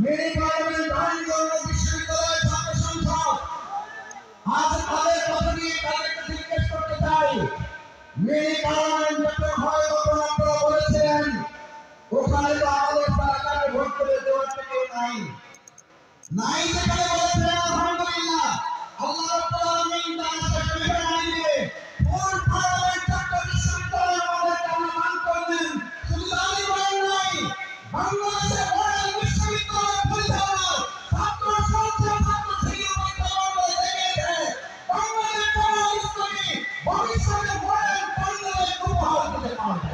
Mary parliament ধারণগঞ্জ বিশ্ববিদ্যালয়ের ছাত্র সংসদ আজ তাদের কথা নিয়ে তাদেরকে জিজ্ঞেস করতে চাই। মেরি পার্লামেন্ট যখন হয় তখন আপনারা বলেছিলেন ওখানে তো আমাদের সরকারে ভোট করে দেওয়ার কেউ নাই নাই যেখানে বলেছিলেন আলহামদুলিল্লাহ আল্লাহ রাব্বুল আলামিন তার শেষ মেহরবানি দিয়ে ফুল পার্লামেন্ট ঢাকা বিশ্ববিদ্যালয়ে আমাদেরকে আহ্বান করলেন। শুধু তাই বলেন নাই, বাংলাদেশের মডেল বিশ্ববিদ্যালয় পরিচালক ছাত্র সংসদ ছাত্র ছিল বর্তমানে দেখেছে বাংলাদেশ জামাত ইসলামী ভবিষ্যতে মডেল বাংলাদেশ উপহার দিতে পারবে।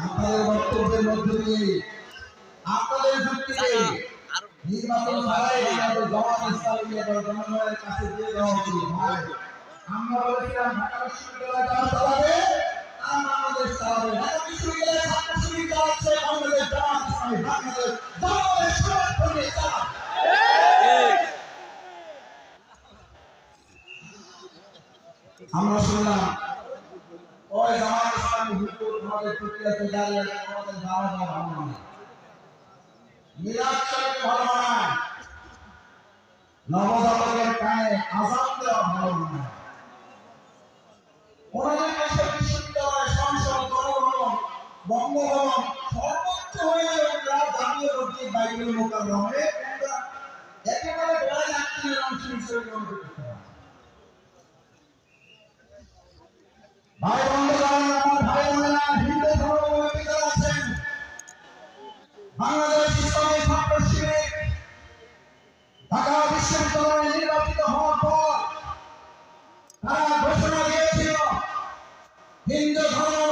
আপনাদের বক্তব্যের মধ্য দিয়ে আপনাদের যুক্তিতে নির্বাচন ছাড়াই আমাদের জামাত ইসলামী এবং জনগণের কাছে দিয়ে দেওয়া উচিত। ভাই, আমরা বলেছিলাম ঢাকা বিশ্ববিদ্যালয় যারা চালাবে তারা বাংলাদেশ চালাবে। ঢাকা বিশ্ববিদ্যালয়ের ছাত্র শিবির চালাচ্ছে বাংলাদেশ জামাত ইসলামী, বাংলাদেশ জামাতের সমর্থন নিয়ে চালাবে। আমরা শুনলাম ওই জামাত ইসলামী হুজুর আমাদের প্রক্রিয়াতে দাঁড়িয়ে আমাদের দাওয়া দেওয়া ভালো নয়, মিলাদ শরীফ ভালো নয়, নবজাতকের কানে আযান দেওয়া ভালো নয়। ওনাদের কাছে বিশ্ববিদ্যালয় সংসদ গণভবন বঙ্গভবন সর্বোচ্চ হয়ে ওরা জাতীয় মসজিদ বাইতুল মুকাররমে ওরা একেবারে বড় যাত্রীর অংশ হিসেবে গ্রহণ করতে হয়। ভাই বন্ধুগণ, আমার ভাই বোনেরা, হিন্দু ধর্মাবলম্বী যারা আছেন, বাংলাদেশ ইসলামী ছাত্র শিবির ঢাকা বিশ্ববিদ্যালয়ে নির্বাচিত হওয়ার পর তারা ঘোষণা দিয়েছিল হিন্দু ধর্ম